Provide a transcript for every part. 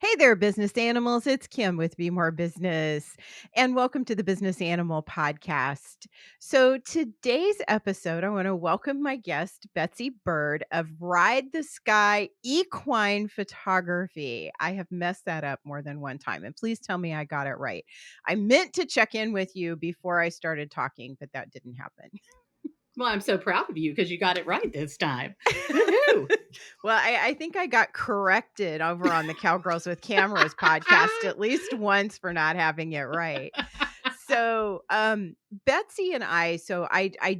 Hey there, business animals. It's Kim with Be More Business, and welcome to the Business Animal Podcast. So, today's episode, I want to welcome my guest, Betsy Bird of Ride the Sky Equine Photography. I have messed that up more than one time, and please tell me I got it right. I meant to check in with you before I started talking, but that didn't happen. Well, I'm so proud of you because you got it right this time. Woohoo! Well, I think I got corrected over on the Cowgirls with Cameras podcast at least once for not having it right. So, Betsy and I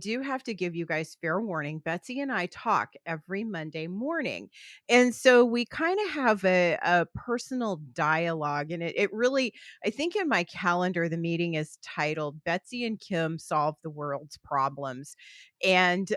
do have to give you guys fair warning. Betsy and I talk every Monday morning. And so we kind of have a personal dialogue. And it really, I think in my calendar, the meeting is titled Betsy and Kim Solve the World's Problems. And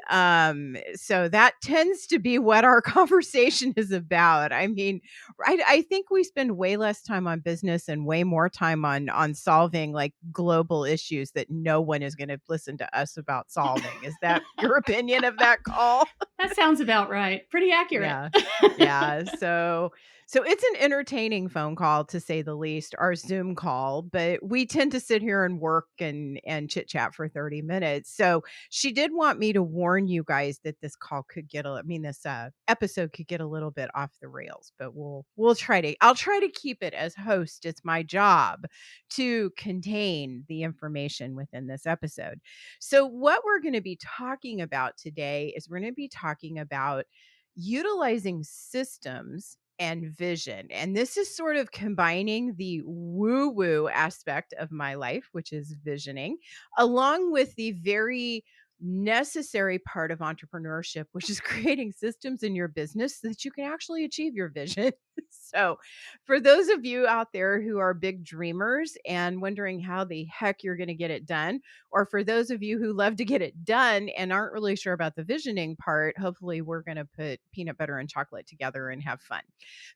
so that tends to be what our conversation is about. I mean, I think we spend way less time on business and way more time on solving like global issues that no one is going to listen to us about solving. Is that your opinion of that call? That sounds about right. Pretty accurate. Yeah. Yeah. So it's an entertaining phone call to say the least, our Zoom call, but we tend to sit here and work and chit chat for 30 minutes. So she did want me to warn you guys that this call could get this episode could get a little bit off the rails, but I'll try to keep it as host. It's my job to contain the information within this episode. So what we're going to be talking about today is we're going to be talking about utilizing systems and vision. And this is sort of combining the woo woo aspect of my life, which is visioning, along with the very necessary part of entrepreneurship, which is creating systems in your business so that you can actually achieve your vision. So, for those of you out there who are big dreamers and wondering how the heck you're going to get it done, or for those of you who love to get it done and aren't really sure about the visioning part, hopefully we're going to put peanut butter and chocolate together and have fun.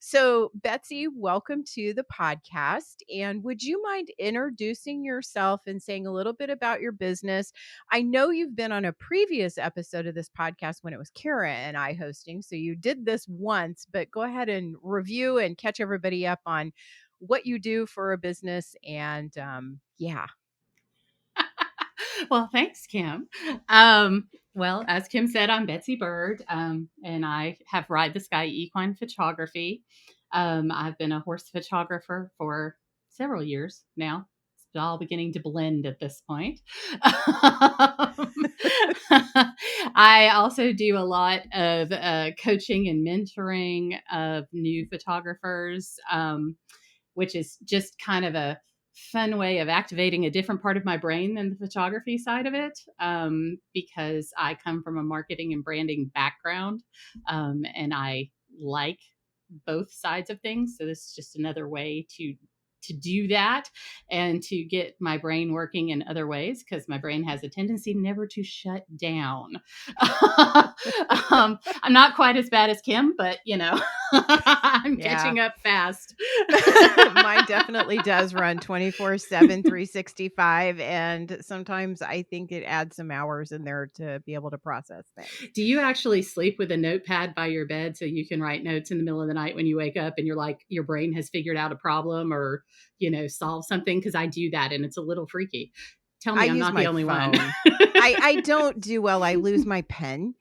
So, Betsy, welcome to the podcast. And would you mind introducing yourself and saying a little bit about your business? I know you've been on a previous episode of this podcast when it was Kara and I hosting. So you did this once, but go ahead and review and catch everybody up on what you do for a business. And yeah. Well, thanks, Kim. Well, as Kim said, I'm Betsy Bird, and I have Ride the Sky Equine Photography. I've been a horse photographer for several years now. It's all beginning to blend at this point. I also do a lot of coaching and mentoring of new photographers, which is just kind of a fun way of activating a different part of my brain than the photography side of it, because I come from a marketing and branding background, and I like both sides of things. So this is just another way to do that and to get my brain working in other ways, because my brain has a tendency never to shut down. I'm not quite as bad as Kim, but I'm catching up fast. Mine definitely does run 24/7, 365. And sometimes I think it adds some hours in there to be able to process things. Do you actually sleep with a notepad by your bed so you can write notes in the middle of the night when you wake up and you're like, your brain has figured out a problem or, solve something? Because I do that and it's a little freaky. Tell me I'm not the only one. I don't do well. I lose my pen.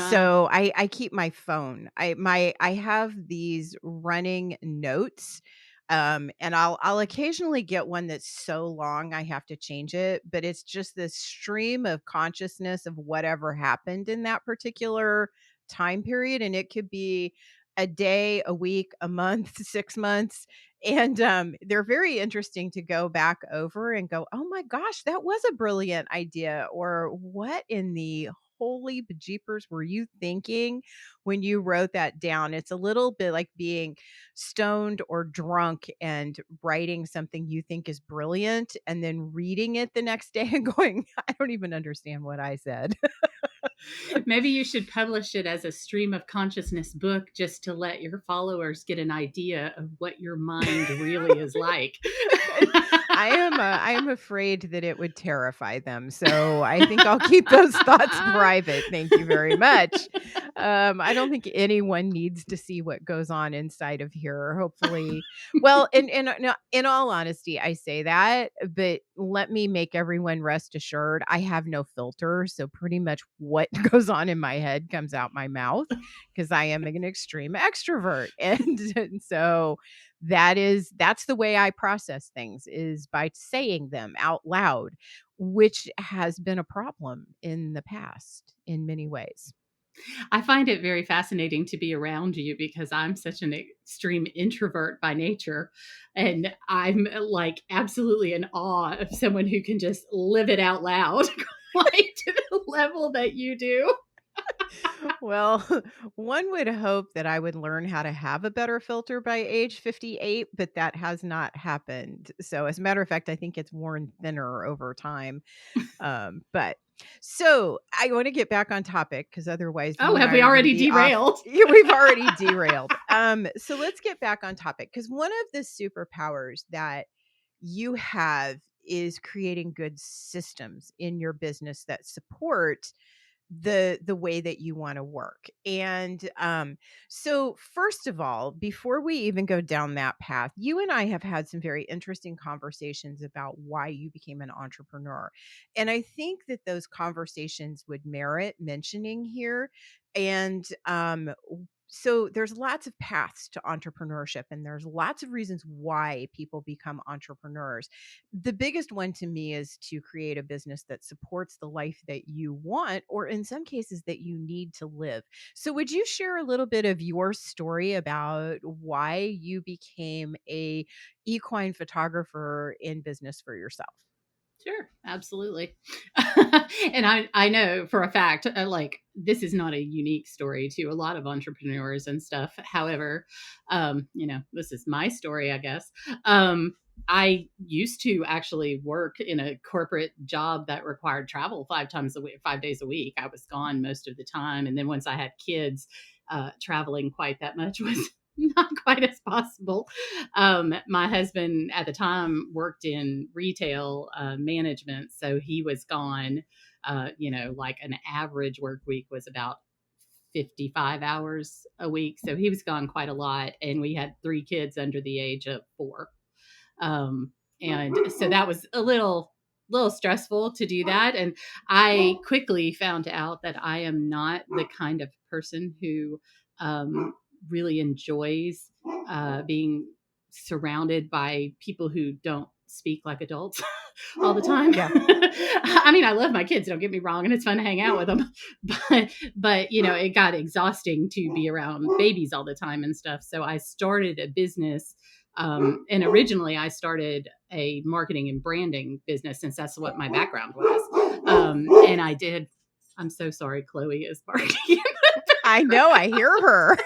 So I keep my phone. I have these running notes. And I'll occasionally get one that's so long I have to change it, but it's just this stream of consciousness of whatever happened in that particular time period. And it could be a day, a week, a month, 6 months. And they're very interesting to go back over and go, oh my gosh, that was a brilliant idea. Or what in the holy bejeepers were you thinking when you wrote that down? It's a little bit like being stoned or drunk and writing something you think is brilliant and then reading it the next day and going, I don't even understand what I said. Maybe you should publish it as a stream of consciousness book just to let your followers get an idea of what your mind really is like. I am afraid that it would terrify them, so I think I'll keep those thoughts private, thank you very much. I don't think anyone needs to see what goes on inside of here, hopefully. Well, in all honesty, I say that, but let me make everyone rest assured, I have no filter, so pretty much what goes on in my head comes out my mouth, because I am an extreme extrovert, and so that's the way I process things, is by saying them out loud, which has been a problem in the past in many ways. I find it very fascinating to be around you because I'm such an extreme introvert by nature. And I'm like absolutely in awe of someone who can just live it out loud, quite to the level that you do. Well, one would hope that I would learn how to have a better filter by age 58, but that has not happened. So, as a matter of fact, I think it's worn thinner over time. But so I want to get back on topic, because otherwise Oh, you and have I we are going to already be off. derailed? Yeah, we've already derailed. So let's get back on topic, because one of the superpowers that you have is creating good systems in your business that support the way that you want to work. And so first of all, before we even go down that path, you and I have had some very interesting conversations about why you became an entrepreneur. And I think that those conversations would merit mentioning here. And so there's lots of paths to entrepreneurship, and there's lots of reasons why people become entrepreneurs. The biggest one to me is to create a business that supports the life that you want, or in some cases that you need to live. So would you share a little bit of your story about why you became a equine photographer in business for yourself? Sure, absolutely. And I know for a fact, like this is not a unique story to a lot of entrepreneurs and stuff. However, this is my story, I guess. I used to actually work in a corporate job that required travel 5 times a week, 5 days a week. I was gone most of the time, and then once I had kids, traveling quite that much was not quite as possible. My husband at the time worked in retail management, so he was gone. Like an average work week was about 55 hours a week. So he was gone quite a lot. And we had 3 kids under the age of 4. And so that was a little stressful to do that. And I quickly found out that I am not the kind of person who really enjoys being surrounded by people who don't speak like adults all the time. Yeah. I mean, I love my kids, don't get me wrong, and it's fun to hang out with them. But it got exhausting to be around babies all the time and stuff. So I started a business. And originally I started a marketing and branding business, since that's what my background was. And I did. I'm so sorry. Chloe is barking. I know, I hear her.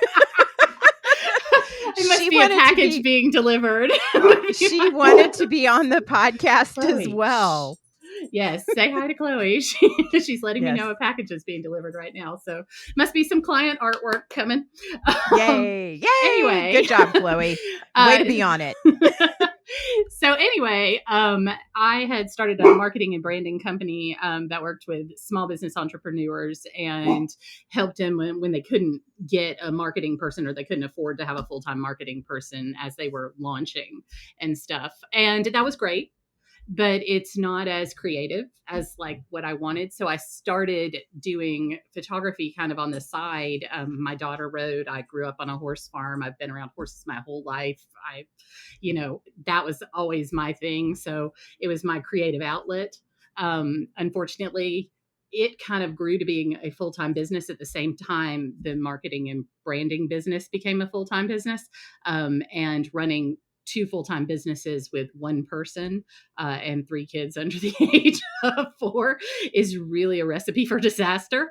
It must She be a wanted to package being delivered. she wanted to be on the podcast as Chloe. well. Yes, say hi to Chloe. She's letting me Yes. know a package is being delivered right now. So must be some client artwork coming. Yay. Yay. Anyway. Good job, Chloe. Way to be on it. So anyway, I had started a marketing and branding company that worked with small business entrepreneurs and helped them when they couldn't get a marketing person, or they couldn't afford to have a full-time marketing person as they were launching and stuff. And that was great, but it's not as creative as like what I wanted. So I started doing photography kind of on the side. My daughter rode. I grew up on a horse farm. I've been around horses my whole life. That was always my thing. So it was my creative outlet. Unfortunately, it kind of grew to being a full-time business at the same time the marketing and branding business became a full-time business, and running 2 full-time businesses with one person and 3 kids under the age of 4 is really a recipe for disaster.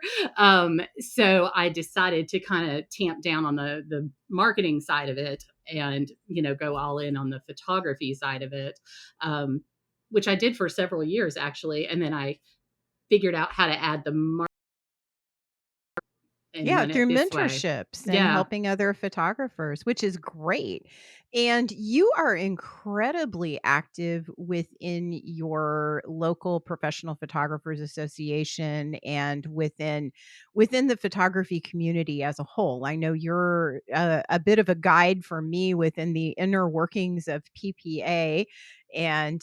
So I decided to kind of tamp down on the marketing side of it and, go all in on the photography side of it, which I did for several years actually. And then I figured out how to add the and Yeah, run it through this way. mentorships and Yeah. helping other photographers, which is great. And you are incredibly active within your local professional photographers association and within the photography community as a whole. I know you're a bit of a guide for me within the inner workings of PPA and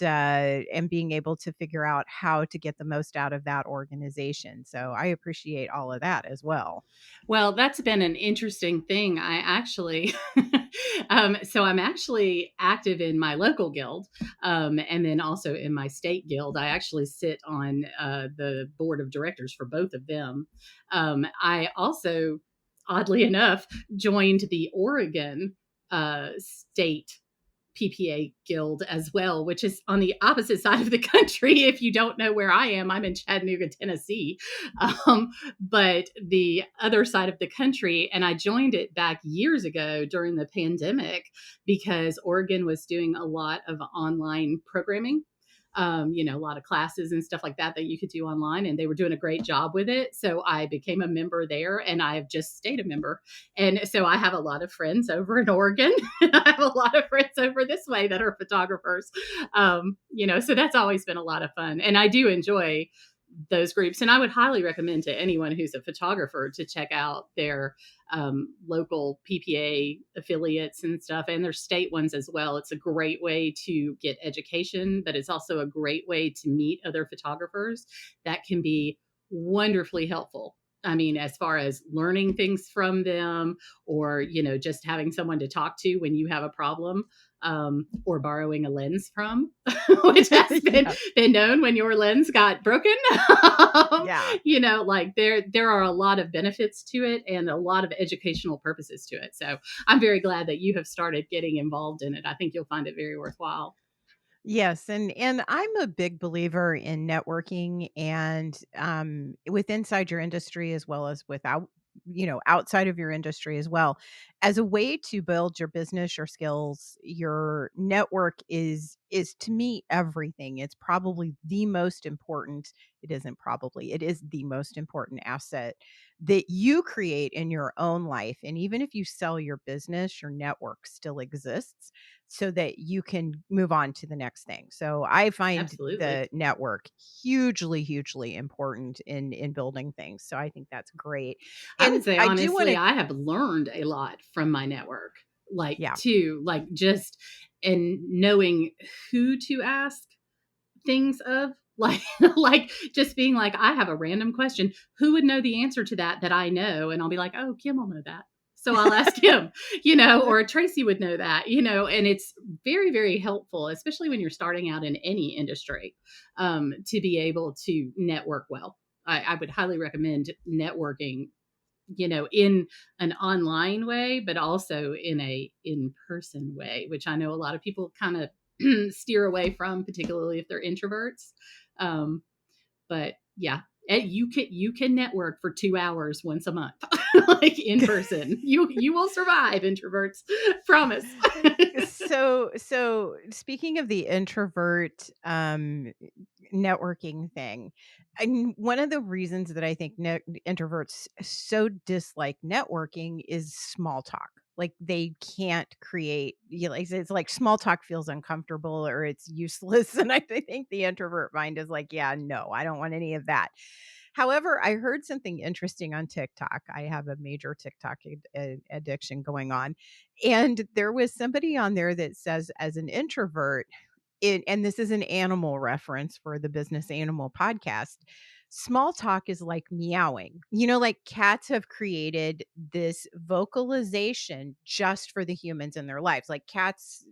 being able to figure out how to get the most out of that organization. So I appreciate all of that as well. Well, that's been an interesting thing. I actually, so I'm actually active in my local guild, and then also in my state guild. I actually sit on the board of directors for both of them. I also, oddly enough, joined the Oregon state PPA guild as well, which is on the opposite side of the country. If you don't know where I am, I'm in Chattanooga, Tennessee, but the other side of the country. And I joined it back years ago during the pandemic because Oregon was doing a lot of online programming. A lot of classes and stuff like that that you could do online, and they were doing a great job with it. So I became a member there, and I've just stayed a member. And so I have a lot of friends over in Oregon. I have a lot of friends over this way that are photographers. So that's always been a lot of fun. And I do enjoy those groups. And I would highly recommend to anyone who's a photographer to check out their local PPA affiliates and stuff, and their state ones as well. It's a great way to get education, but it's also a great way to meet other photographers that can be wonderfully helpful. I mean, as far as learning things from them, or just having someone to talk to when you have a problem, or borrowing a lens from, which has been Yeah. been known when your lens got broken. um, Yeah. like there are a lot of benefits to it and a lot of educational purposes to it. So I'm very glad that you have started getting involved in it. I think you'll find it very worthwhile. Yes, and I'm a big believer in networking and with inside your industry as well as without outside of your industry as well. As a way to build your business, your skills, your network is to me everything. It's probably the most important. It isn't probably. It is the most important asset that you create in your own life. And even if you sell your business, your network still exists so that you can move on to the next thing. So I find Absolutely. the network hugely, hugely important in building things. So I think that's great. I would And say I do want honestly, to, I have learned a lot from my network, like yeah. to like just and knowing who to ask things of, like like just being like, I have a random question, who would know the answer to that I know, and I'll be like, oh, Kim will know that, so I'll ask him. Or Tracy would know that, and it's very, very helpful, especially when you're starting out in any industry, to be able to network well. I would highly recommend networking, in an online way, but also in a in-person way, which I know a lot of people kind of steer away from, particularly if they're introverts. Um, but yeah, you can network for 2 hours once a month, like in person. You will survive, introverts. Promise. So speaking of the introvert networking thing, and one of the reasons that I think introverts so dislike networking is small talk. Like they can't create, like it's like small talk feels uncomfortable or it's useless. And I think the introvert mind is like, yeah, no, I don't want any of that. However, I heard something interesting on TikTok. I have a major TikTok addiction going on. And there was somebody on there that says, as an introvert, and this is an animal reference for the Business Animal podcast. Small talk is like meowing. Like cats have created this vocalization just for the humans in their lives. Like cats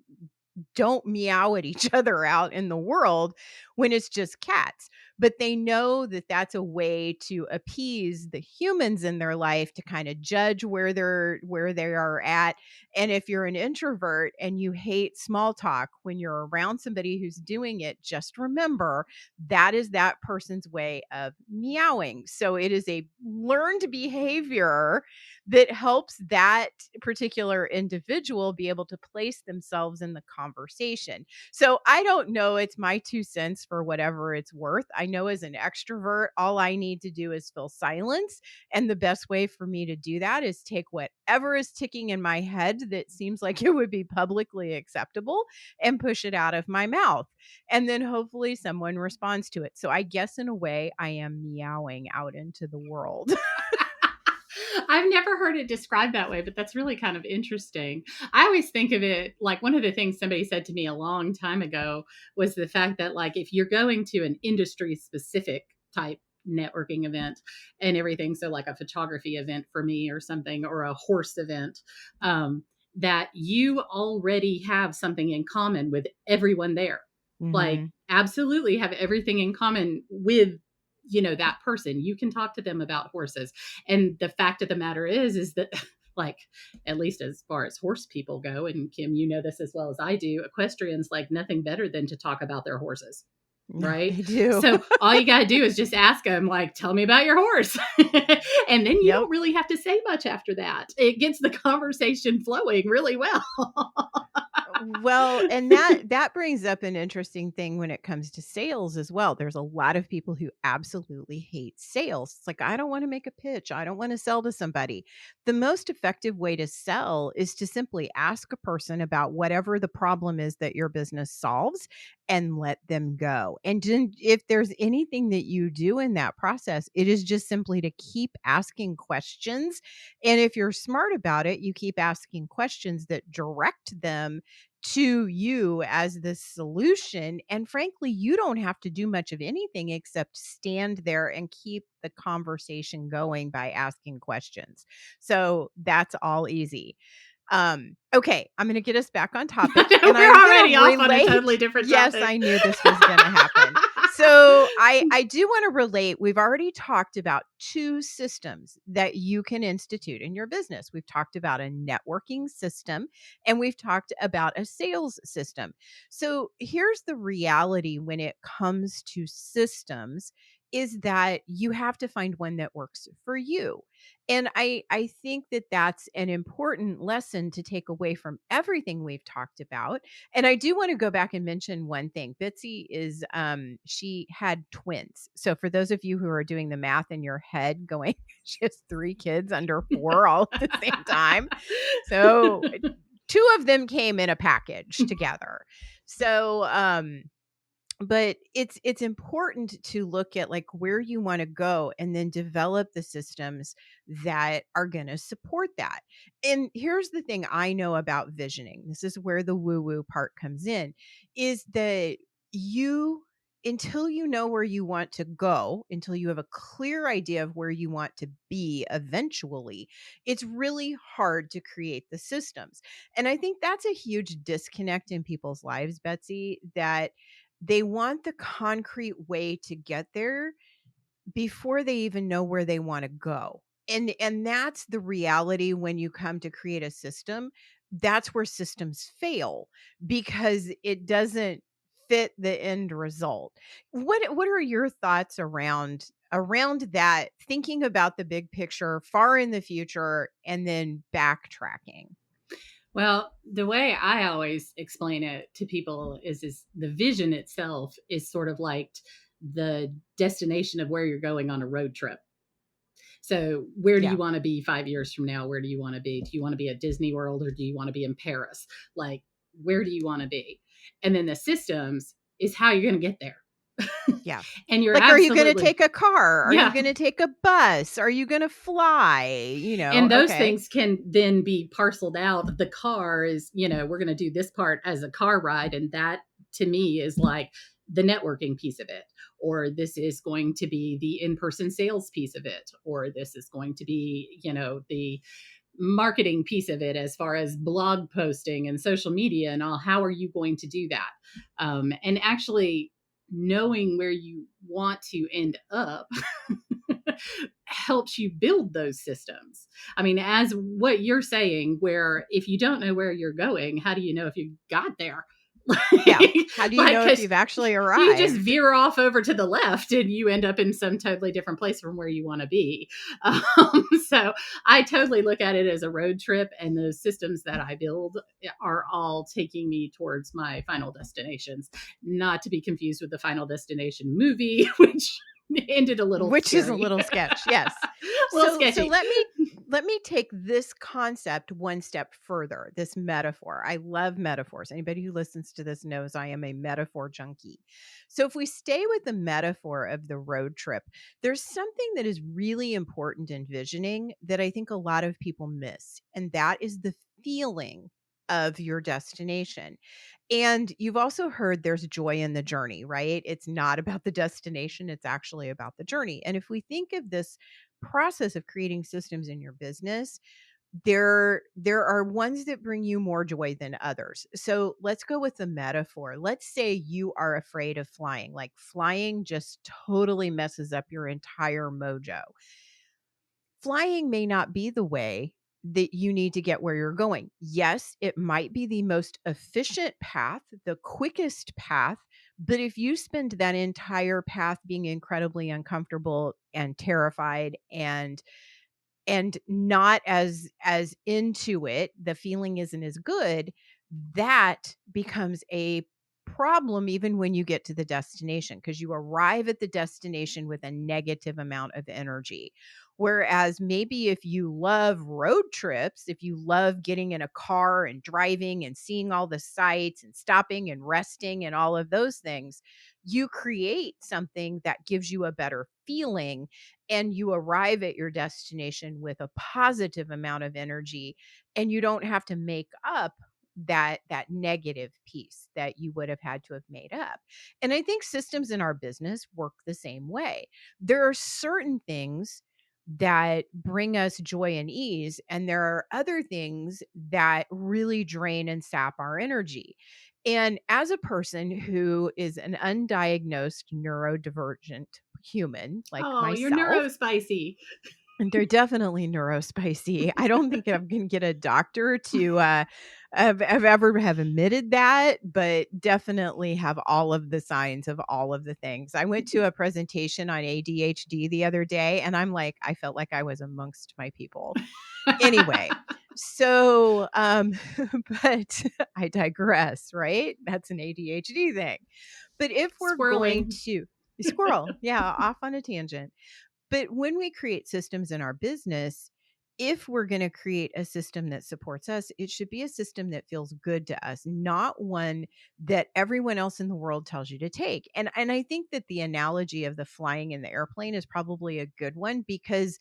don't meow at each other out in the world when it's just cats. But they know that that's a way to appease the humans in their life to kind of judge where they are at. And if you're an introvert and you hate small talk when you're around somebody who's doing it, just remember that is that person's way of meowing. So it is a learned behavior that helps that particular individual be able to place themselves in the conversation. So I don't know, it's my 2 cents for whatever it's worth. I know as an extrovert, all I need to do is fill silence. And the best way for me to do that is take whatever is ticking in my head that seems like it would be publicly acceptable and push it out of my mouth. And then hopefully someone responds to it. So I guess in a way, I am meowing out into the world. I've never heard it described that way, but that's really kind of interesting. I always think of it like one of the things somebody said to me a long time ago was the fact that, like, if you're going to an industry specific type networking event and everything, so like a photography event for me or something, or a horse event, that you already have something in common with everyone there. Like, Mhm. absolutely have everything in common with, that person. You can talk to them about horses. And the fact of the matter is that, like, at least as far as horse people go, and Kim, you know this as well as I do, equestrians like nothing better than to talk about their horses. No, Right. they do. So all you got to do is just ask them, like, tell me about your horse. And then you Yep. don't really have to say much after that. It gets the conversation flowing really well. Well, and that brings up an interesting thing when it comes to sales as well. There's a lot of people who absolutely hate sales. It's like, I don't want to make a pitch. I don't want to sell to somebody. The most effective way to sell is to simply ask a person about whatever the problem is that your business solves and let them go. And then if there's anything that you do in that process, it is just simply to keep asking questions. And if you're smart about it, you keep asking questions that direct them to you as the solution. And frankly, you don't have to do much of anything except stand there and keep the conversation going by asking questions. So that's all easy. Okay, I'm gonna get us back on topic and We're I'm already gonna off on a relate. totally different Yes, topic. I knew this was gonna happen. So I do want to relate. We've already talked about two systems that you can institute in your business. We've talked about a networking system and we've talked about a sales system. So here's the reality when it comes to systems is that you have to find one that works for you. And I think that that's an important lesson to take away from everything we've talked about. And I do want to go back and mention one thing. Betsy is she had twins. So for those of you who are doing the math in your head going she has 3 kids under 4 all at the same time. So 2 of them came in a package together. So but it's important to look at like where you want to go and then develop the systems that are going to support that. And here's the thing I know about visioning. This is where the woo woo part comes in is that you until you know where you want to go, until you have a clear idea of where you want to be eventually, it's really hard to create the systems. And I think that's a huge disconnect in people's lives, Betsy, that they want the concrete way to get there before they even know where they want to go. And that's the reality when you come to create a system. That's where systems fail because it doesn't fit the end result. What are your thoughts around that thinking about the big picture far in the future and then backtracking? Well, the way I always explain it to people is the vision itself is sort of like the destination of where you're going on a road trip. So, where do you Yeah. want to be 5 years from now? Where do you want to be? Do you want to be at Disney World or do you want to be in Paris? Like, where do you want to be? And then the systems is how you're going to get there. Yeah. And you're Like, are you gonna absolutely, take a car? Are you yeah. gonna take a bus? Are you gonna fly? And those Okay. things can then be parceled out. The car is, we're going to do this part as a car ride. And that to me is like the networking piece of it. Or this is going to be the in person sales piece of it. Or this is going to be, the marketing piece of it as far as blog posting and social media and all. How are you going to do that? And actually knowing where you want to end up helps you build those systems. I mean, as what you're saying, where if you don't know where you're going, how do you know if you got there? Yeah. How do you Like, know if because you've actually you just arrived? veer off over to the left and you end up in some totally different place from where you want to be. So I totally look at it as a road trip, and the systems that I build are all taking me towards my final destinations, not to be confused with the Final Destination movie, which ended a little Which is a scary, little sketch, yes. a little So sketchy. let me take this concept one step further, this metaphor. I love metaphors. Anybody who listens to this knows I am a metaphor junkie. So if we stay with the metaphor of the road trip, there's something that is really important in visioning that I think a lot of people miss, and that is the feeling of your destination. And you've also heard there's joy in the journey, right? It's not about the destination, it's actually about the journey. And if we think of this process of creating systems in your business, there are ones that bring you more joy than others. So let's go with the metaphor. Let's say you are afraid of flying. Like flying just totally messes up your entire mojo. Flying may not be the way that you need to get where you're going. Yes, it might be the most efficient path, the quickest path, but if you spend that entire path being incredibly uncomfortable and terrified and not as into it, the feeling isn't as good, that becomes a problem even when you get to the destination because you arrive at the destination with a negative amount of energy. Whereas maybe if you love road trips, if you love getting in a car and driving and seeing all the sights and stopping and resting and all of those things, you create something that gives you a better feeling and you arrive at your destination with a positive amount of energy and you don't have to make up that negative piece that you would have had to have made up. And I think systems in our business work the same way. There are certain things that bring us joy and ease, and there are other things that really drain and sap our energy. And as a person who is an undiagnosed neurodivergent human like Oh, you're myself, neurospicy. and they're definitely neurospicy. I don't think I'm gonna get a doctor to, have ever have admitted that, but definitely have all of the signs of all of the things. I went to a presentation on ADHD the other day, and I'm like, I felt like I was amongst my people. Anyway, so, but I digress, right? That's an ADHD thing. But if we're going Swirling. to squirrel, yeah, off on a tangent. But when we create systems in our business, if we're going to create a system that supports us, it should be a system that feels good to us, not one that everyone else in the world tells you to take. And I think that the analogy of the flying in the airplane is probably a good one because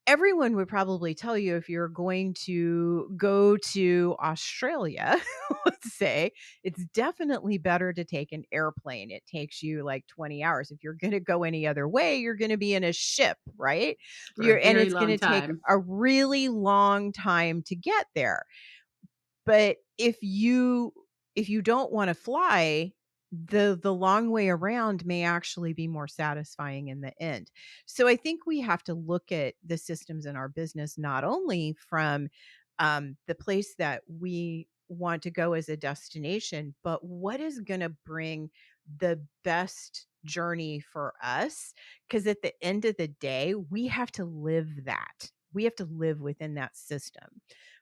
everyone would probably tell you if you're going to go to Australia, let's say, it's definitely better to take an airplane. It takes you like 20 hours. If you're going to go any other way, you're going to be in a ship, right? For a And very it's going long to take time. a really long time to get there. But if you don't wanna fly, the long way around may actually be more satisfying in the end. So I think we have to look at the systems in our business not only from, the place that we want to go as a destination, but what is gonna bring the best journey for us. Because at the end of the day, we have to live that. We have to live within that system.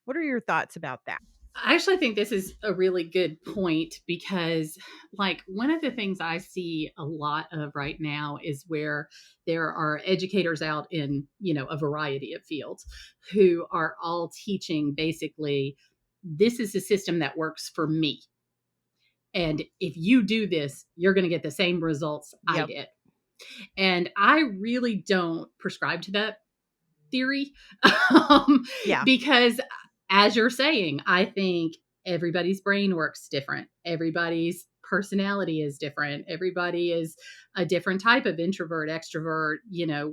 What are your thoughts about that? I actually think this is a really good point because, like, one of the things I see a lot of right now is where there are educators out in, a variety of fields who are all teaching basically, this is a system that works for me. And if you do this, you're going to get the same results I Yep. did. And I really don't prescribe to that theory. Yeah. Because as you're saying, I think everybody's brain works different. Everybody's personality is different. Everybody is a different type of introvert, extrovert,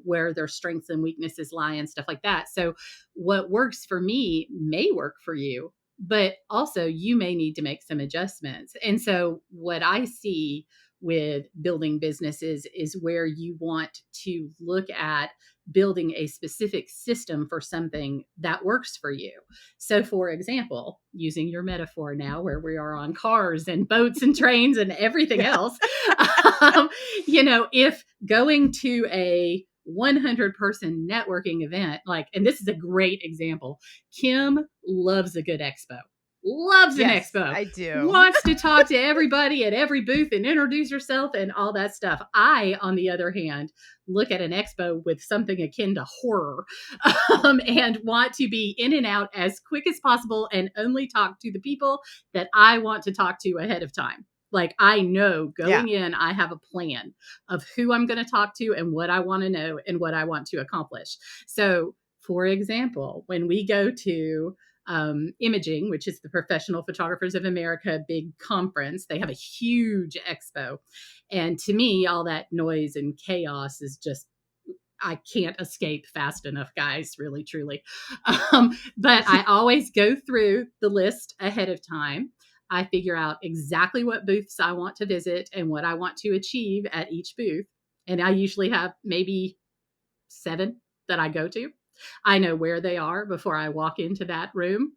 where their strengths and weaknesses lie and stuff like that. So what works for me may work for you, but also you may need to make some adjustments. And so what I see with building businesses is where you want to look at building a specific system for something that works for you. So, for example, using your metaphor now, where we are on cars and boats and trains and everything Yeah. else, um, if going to a 100-person networking event, like, and this is a great example, Kim loves a good expo, loves an Yes, expo, I do. wants to talk to everybody at every booth and introduce herself and all that stuff. I, on the other hand, look at an expo with something akin to horror, and want to be in and out as quick as possible and only talk to the people that I want to talk to ahead of time. Like, I know Yeah. going in, I have a plan of who I'm going to talk to and what I want to know and what I want to accomplish. So, for example, when we go to Imaging, which is the Professional Photographers of America big conference, they have a huge expo. And to me, all that noise and chaos is just, I can't escape fast enough, guys, really, truly. But I always go through the list ahead of time. I figure out exactly what booths I want to visit and what I want to achieve at each booth. And I usually have maybe 7 that I go to. I know where they are before I walk into that room.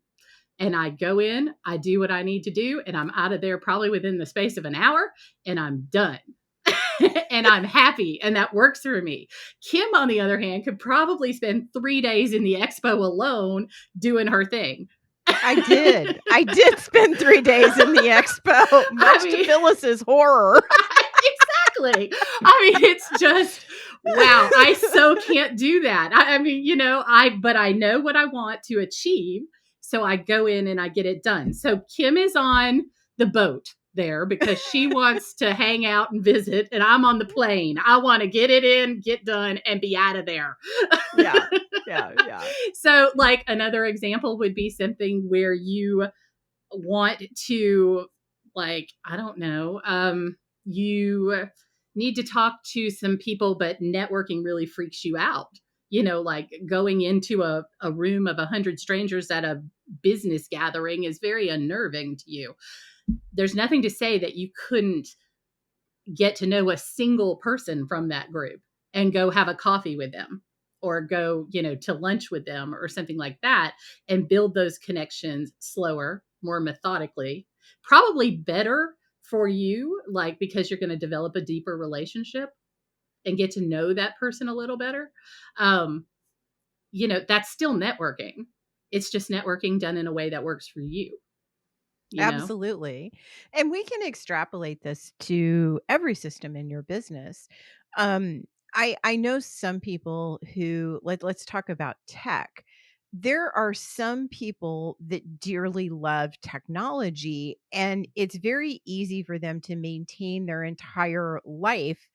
And I go in, I do what I need to do, and I'm out of there probably within the space of an hour, and I'm done. And I'm happy, and that works for me. Kim, on the other hand, could probably spend 3 days in the expo alone doing her thing. I did. I did spend 3 days in the expo, I much to mean, Phyllis's horror. exactly. I mean, it's just, wow, I so can't do that. I mean, but I know what I want to achieve. So I go in and I get it done. So Kim is on the boat there because she wants to hang out and visit, and I'm on the plane. I want to get it in, get done, and be out of there. Yeah. Yeah, yeah. So, like, another example would be something where you want to, like, I don't know, you need to talk to some people, but networking really freaks you out. Like going into a room of 100 strangers at a business gathering is very unnerving to you. There's nothing to say that you couldn't get to know a single person from that group and go have a coffee with them or go, to lunch with them or something like that, and build those connections slower, more methodically, probably better for you, like, because you're going to develop a deeper relationship and get to know that person a little better. Um, that's still networking. It's just networking done in a way that works for you, you know? Absolutely. And we can extrapolate this to every system in your business. Um, I know some people who let's talk about tech. There are some people that dearly love technology, and it's very easy for them to maintain their entire life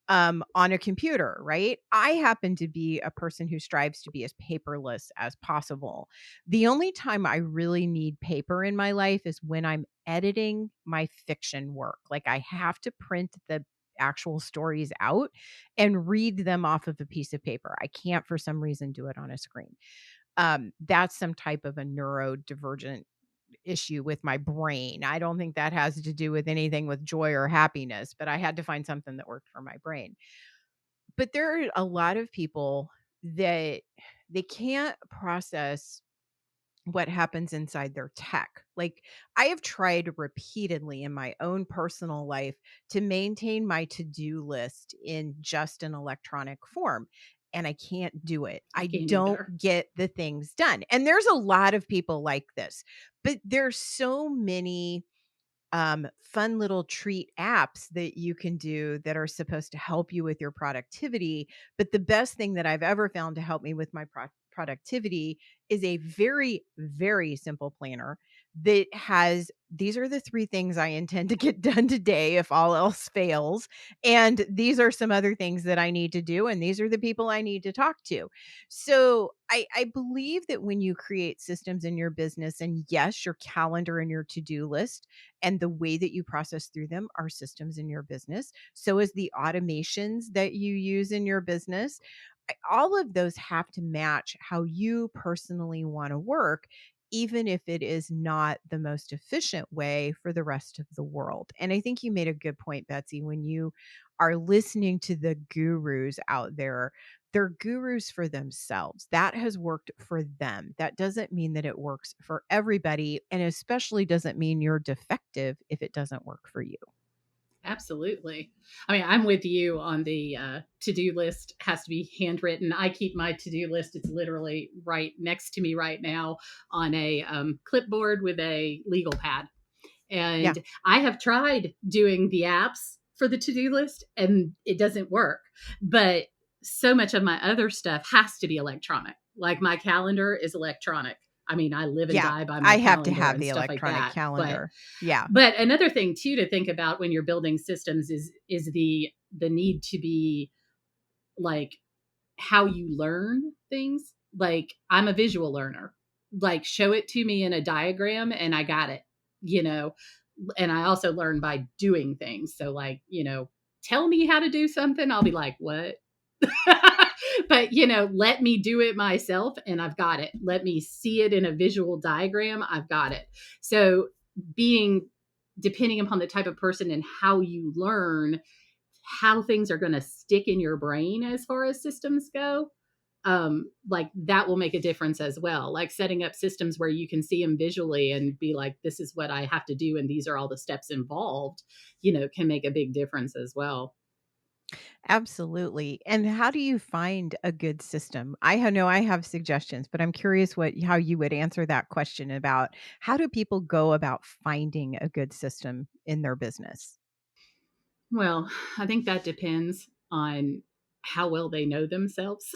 on a computer, right? I happen to be a person who strives to be as paperless as possible. The only time I really need paper in my life is when I'm editing my fiction work. Like, I have to print the actual stories out and read them off of a piece of paper. I can't for some reason do it on a screen. That's some type of a neurodivergent issue with my brain. I don't think that has to do with anything with joy or happiness, but I had to find something that worked for my brain. But there are a lot of people that they can't process what happens inside their tech. Like, I have tried repeatedly in my own personal life to maintain my to-do list in just an electronic form, and I can't do it. I I can't don't either. get the things done. And there's a lot of people like this, but there's so many fun little treat apps that you can do that are supposed to help you with your productivity. But the best thing that I've ever found to help me with my productivity is a very, very simple planner that has these are the 3 things I intend to get done today if all else fails. And these are some other things that I need to do. And these are the people I need to talk to. So I believe that when you create systems in your business, and yes, your calendar and your to do list and the way that you process through them are systems in your business. So is the automations that you use in your business. All of those have to match how you personally want to work, even if it is not the most efficient way for the rest of the world. And I think you made a good point, Betsy, when you are listening to the gurus out there. They're gurus for themselves. That has worked for them. That doesn't mean that it works for everybody, and especially doesn't mean you're defective if it doesn't work for you. Absolutely. I mean, I'm with you on the to-do list has to be handwritten. I keep my to-do list. It's literally right next to me right now on a clipboard with a legal pad. Yeah. And I have tried doing the apps for the to-do list and it doesn't work. But so much of my other stuff has to be electronic. Like my calendar is electronic. I mean, I live and Yeah. die by my I have to calendar have and the stuff like electronic that. But calendar. Yeah. another thing too to think about when you're building systems is the need to be like how you learn things. Like I'm a visual learner. Like show it to me in a diagram and I got it. You know, and I also learn by doing things. So like, tell me how to do something, I'll be like, "What?" But, let me do it myself and I've got it. Let me see it in a visual diagram, I've got it. So being depending upon the type of person and how you learn, how things are going to stick in your brain as far as systems go, like that will make a difference as well. Like setting up systems where you can see them visually and be like, this is what I have to do. And these are all the steps involved, can make a big difference as well. Absolutely. And how do you find a good system? Know I have suggestions, but I'm curious what how you would answer that question about how do people go about finding a good system in their business? Well, I think that depends on how well they know themselves.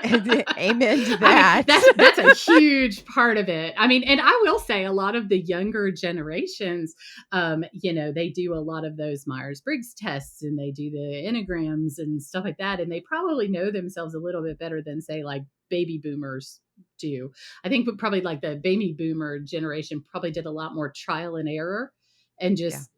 Amen to I mean, that. that's a huge part of it. I mean, and I will say a lot of the younger generations, they do a lot of those Myers-Briggs tests and they do the enneagrams and stuff like that, and they probably know themselves a little bit better than say like baby boomers do. I think probably like the baby boomer generation probably did a lot more trial and error and Yeah. just,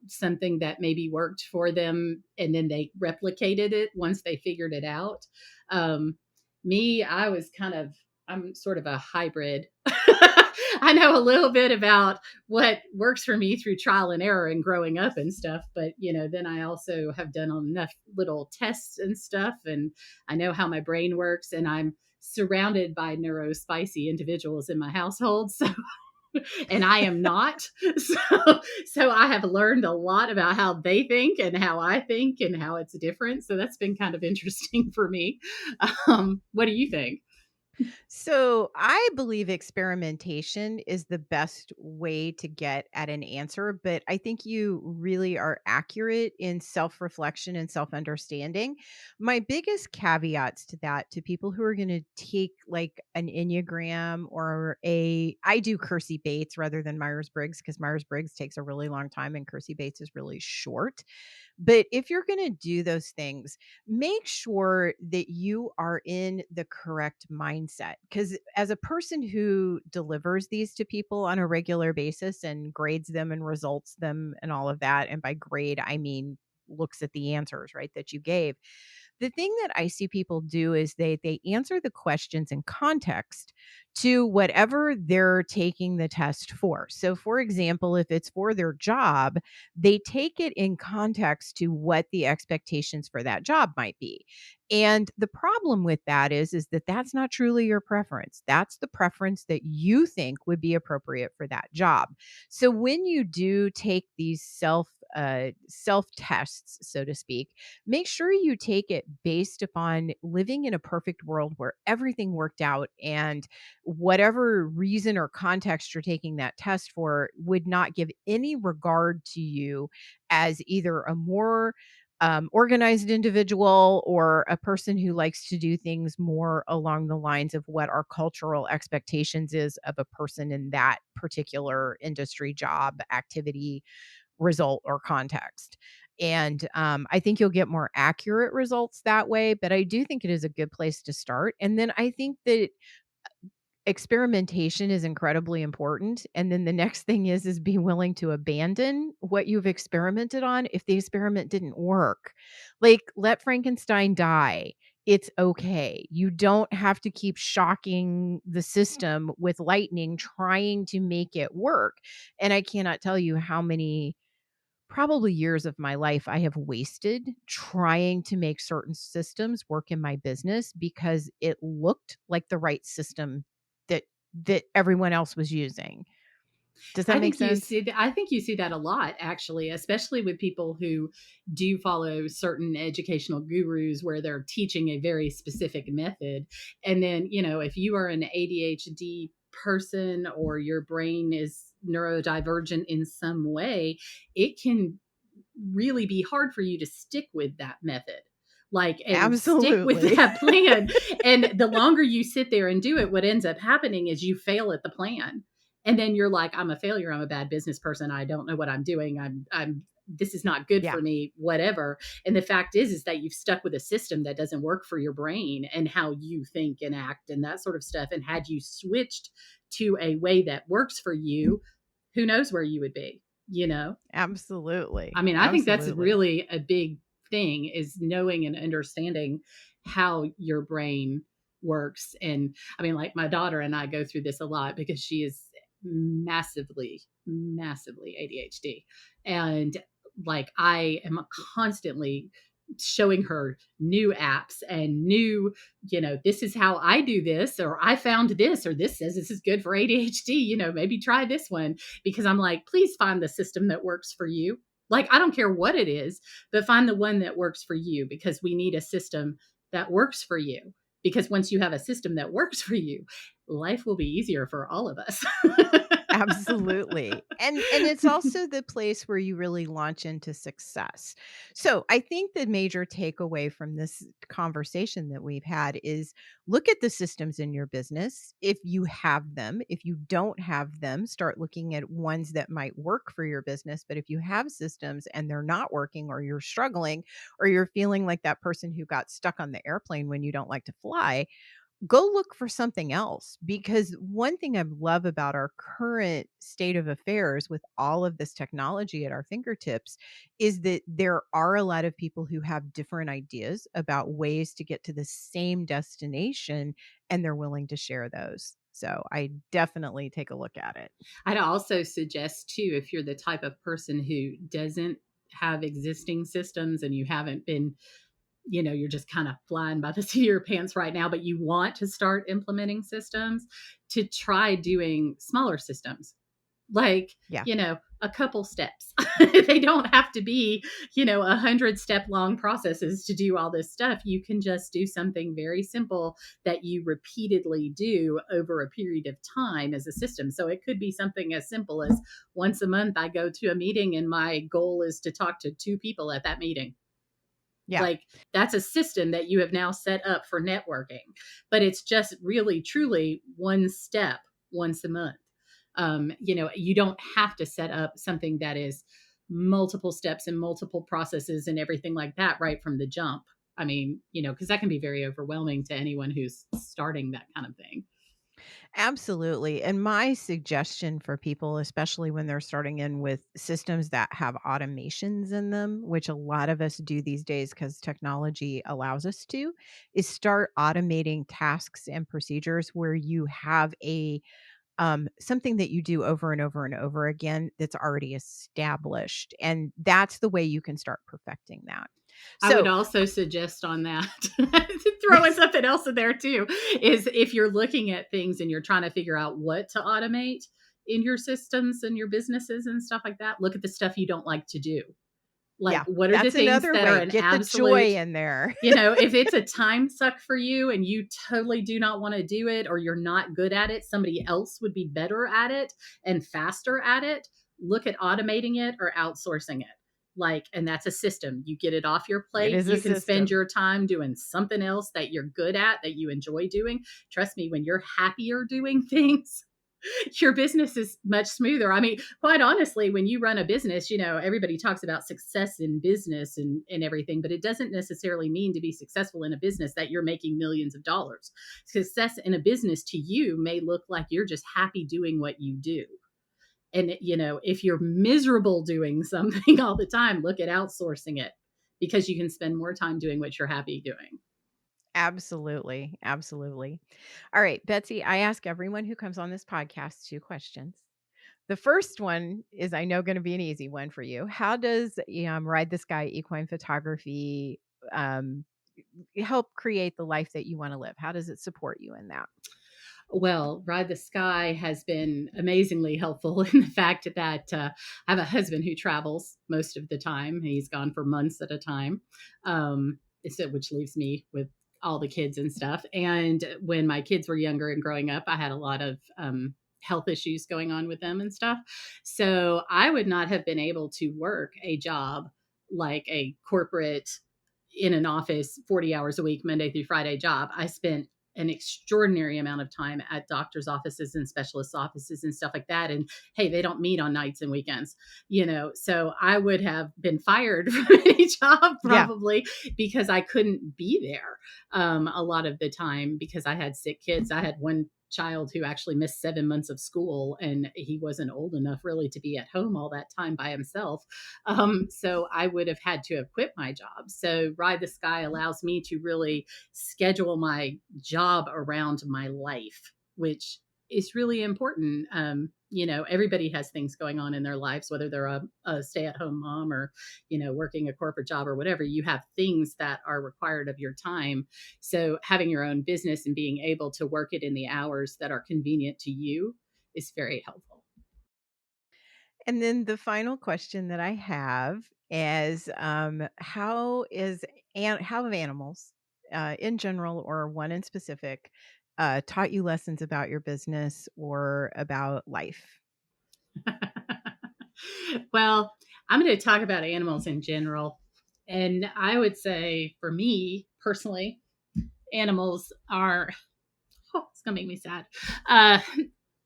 something that maybe worked for them and then they replicated it once they figured it out. Um, Me, I'm sort of a hybrid. I know a little bit about what works for me through trial and error and growing up and stuff, but then I also have done enough little tests and stuff and I know how my brain works and I'm surrounded by neurospicy individuals in my household. So and I am not. So I have learned a lot about how they think and how I think and how it's different. So that's been kind of interesting for me. What do you think? So I believe experimentation is the best way to get at an answer, but I think you really are accurate in self reflection and self understanding. My biggest caveats to that, to people who are going to take like an Enneagram or I do Kersey Bates rather than Myers Briggs because Myers Briggs takes a really long time and Kersey Bates is really short. But if you're going to do those things, make sure that you are in the correct mindset. Because as a person who delivers these to people on a regular basis and grades them and results them and all of that, and by grade, I mean looks at the answers, right, that you gave. The thing that I see people do is they answer the questions in context to whatever they're taking the test for. So for example, if it's for their job, they take it in context to what the expectations for that job might be. And the problem with that is that that's not truly your preference. That's the preference that you think would be appropriate for that job. So when you do take these self tests, so to speak, make sure you take it based upon living in a perfect world where everything worked out and whatever reason or context you're taking that test for would not give any regard to you as either a more organized individual or a person who likes to do things more along the lines of what our cultural expectations is of a person in that particular industry, job, activity, result, or context. And I think you'll get more accurate results that way. But I do think it is a good place to start. And then I think that experimentation is incredibly important, and then the next thing is be willing to abandon what you've experimented on if the experiment didn't work. Like, let Frankenstein die it's okay. You don't have to keep shocking the system with lightning trying to make it work. And I cannot tell you how many probably years of my life I have wasted trying to make certain systems work in my business because it looked like the right system that everyone else was using. Does that make sense? I think you see that a lot, actually, especially with people who do follow certain educational gurus where they're teaching a very specific method. And then, if you are an ADHD person or your brain is neurodivergent in some way, it can really be hard for you to stick with that method, like, and stick with Absolutely. that plan. And the longer you sit there and do it, what ends up happening is you fail at the plan. And then you're like, I'm a failure. I'm a bad business person. I don't know what I'm doing. This is not good Yeah, for me, whatever. And the fact is that you've stuck with a system that doesn't work for your brain and how you think and act and that sort of stuff. And had you switched to a way that works for you, who knows where you would be, you know? I absolutely. mean, I think that's Absolutely. really a big thing, is knowing and understanding how your brain works. And I mean, like, my daughter and I go through this a lot because she is massively, massively ADHD. And like, I am constantly showing her new apps and new, this is how I do this, or I found this, or this says this is good for ADHD, maybe try this one. Because I'm like, please find the system that works for you. Like, I don't care what it is, but find the one that works for you, because we need a system that works for you. Because once you have a system that works for you, life will be easier for all of us. Absolutely. And it's also the place where you really launch into success. So, I think the major takeaway from this conversation that we've had is look at the systems in your business if you have them. If you don't have them, start looking at ones that might work for your business. But if you have systems and they're not working, or you're struggling, or you're feeling like that person who got stuck on the airplane when you don't like to fly, go look for something else, because one thing I love about our current state of affairs with all of this technology at our fingertips is that there are a lot of people who have different ideas about ways to get to the same destination, and they're willing to share those. So I definitely take a look at it. I'd also suggest too, if you're the type of person who doesn't have existing systems and you haven't been, you're just kind of flying by the seat of your pants right now, but you want to start implementing systems, to try doing smaller systems, like, Yeah. a couple steps. They don't have to be, 100-step long processes to do all this stuff. You can just do something very simple that you repeatedly do over a period of time as a system. So it could be something as simple as, once a month I go to a meeting and my goal is to talk to 2 people at that meeting. Yeah. Like, that's a system that you have now set up for networking, but it's just really truly one step once a month. You don't have to set up something that is multiple steps and multiple processes and everything like that right from the jump. I mean, because that can be very overwhelming to anyone who's starting that kind of thing. Absolutely. And my suggestion for people, especially when they're starting in with systems that have automations in them, which a lot of us do these days because technology allows us to, is start automating tasks and procedures where you have a something that you do over and over and over again that's already established. And that's the way you can start perfecting that. I would So, also suggest on that, throwing something else in there too, is if you're looking at things and you're trying to figure out what to automate in your systems and your businesses and stuff like that, look at the stuff you don't like to do. Like, yeah, what are the that's things another that are way. an Get the absolute, joy in there. if it's a time suck for you and you totally do not want to do it, or you're not good at it, somebody else would be better at it and faster at it, look at automating it or outsourcing it. Like, and that's a system. You get it off your It plate. is a You can spend system. your time doing something else that you're good at, that you enjoy doing. Trust me, when you're happier doing things, your business is much smoother. I mean, quite honestly, when you run a business, everybody talks about success in business and everything, but it doesn't necessarily mean, to be successful in a business, that you're making millions of dollars. Success in a business to you may look like you're just happy doing what you do. And, if you're miserable doing something all the time, look at outsourcing it, because you can spend more time doing what you're happy doing. Absolutely. Absolutely. All right, Betsy, I ask everyone who comes on this podcast 2 questions. The first one is, I know, gonna be an easy one for you. How does, Ride the Sky equine photography, um, help create the life that you wanna live? How does it support you in that? Well, Ride the Sky has been amazingly helpful in the fact that I have a husband who travels most of the time. He's gone for months at a time, which leaves me with all the kids and stuff. And when my kids were younger and growing up, I had a lot of health issues going on with them and stuff. So I would not have been able to work a job like a corporate in an office 40 hours a week, Monday through Friday job. I spent an extraordinary amount of time at doctors' offices and specialists' offices and stuff like that. And hey, they don't meet on nights and weekends, So I would have been fired from any job Yeah. probably because I couldn't be there a lot of the time because I had sick kids. I had one child who actually missed 7 months of school and he wasn't old enough really to be at home all that time by himself. So I would have had to have quit my job. So Ride the Sky allows me to really schedule my job around my life, which is really important. Everybody has things going on in their lives, whether they're a stay at home mom or, working a corporate job or whatever. You have things that are required of your time. So having your own business and being able to work it in the hours that are convenient to you is very helpful. And then the final question that I have is, how have animals, in general or one in specific, taught you lessons about your business or about life? Well, I'm going to talk about animals in general. And I would say for me personally, animals are, it's going to make me sad. Uh,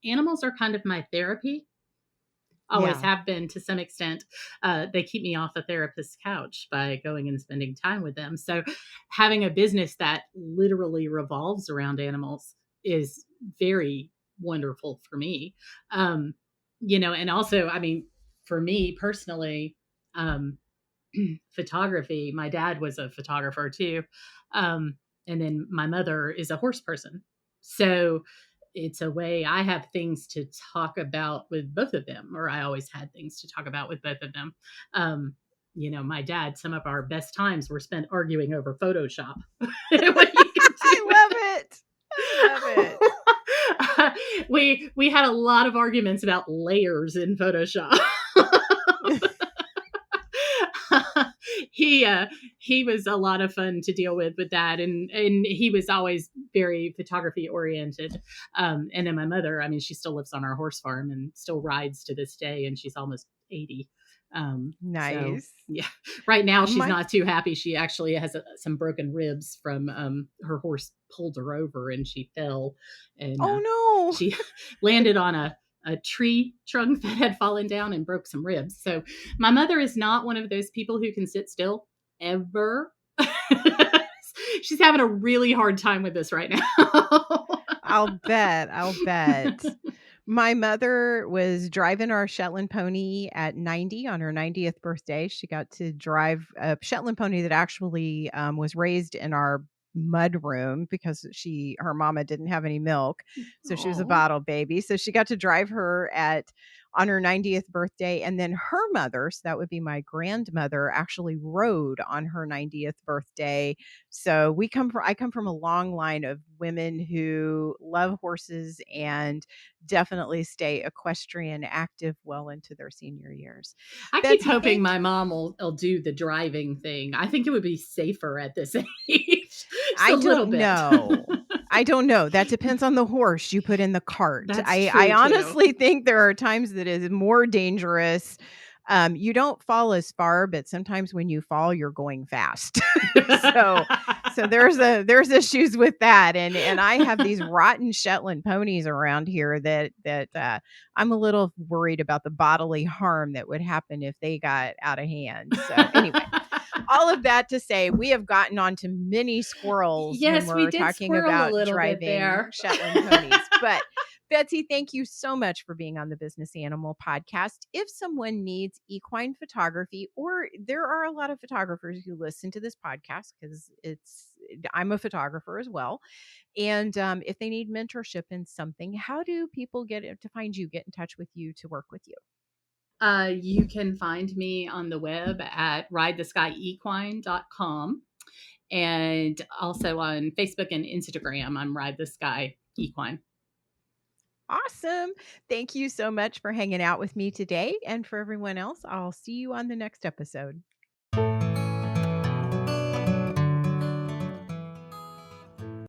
Animals are kind of my therapy, always Yeah. have been to some extent. They keep me off a therapist's couch by going and spending time with them. So having a business that literally revolves around animals is very wonderful for me. Um, and also, I mean, for me personally, um, photography, my dad was a photographer too. And then my mother is a horse person. So it's a way I have things to talk about with both of them, or I always had things to talk about with both of them. My dad, some of our best times were spent arguing over Photoshop. What you can I do. love it. I love it. We had a lot of arguments about layers in Photoshop. he uh he was a lot of fun to deal with that, and he was always very photography oriented. And then my mother, I mean, she still lives on our horse farm and still rides to this day, and she's almost 80. So Nice. yeah, right now she's My not too happy. She actually has some broken ribs from her horse pulled her over and she fell, and Oh, no. she landed on a tree trunk that had fallen down and broke some ribs. So my mother is not one of those people who can sit still ever. She's having a really hard time with this right now. I'll bet. My mother was driving our Shetland pony at 90 on her 90th birthday. She got to drive a Shetland pony that actually, was raised in our mud room because her mama didn't have any milk, so she was a Oh, bottle baby. So she got to drive her at on her 90th birthday, and then her mother, so that would be my grandmother, actually rode on her 90th birthday. So I come from a long line of women who love horses and definitely stay equestrian active well into their senior years. I keep Betsy, hoping thank my mom will do the driving thing. I think it would be safer at this age, just a I little don't bit. know. I don't know. That depends on the horse you put in the cart. That's I true too. honestly think there are times that it is more dangerous. You don't fall as far, but sometimes when you fall, you're going fast. so there's issues with that. And I have these rotten Shetland ponies around here that I'm a little worried about the bodily harm that would happen if they got out of hand. So anyway, all of that to say, we have gotten onto mini squirrels when Yes, we we're did talking squirrel a about little bit driving there. Shetland ponies. But Betsy, thank you so much for being on the Business Animal podcast. If someone needs equine photography, or there are a lot of photographers who listen to this podcast because I'm a photographer as well. And if they need mentorship in something, how do people to find you, get in touch with you to work with you? You can find me on the web at ridetheskyequine.com and also on Facebook and Instagram. I'm Ride the Sky Equine. Awesome. Thank you so much for hanging out with me today. And for everyone else, I'll see you on the next episode.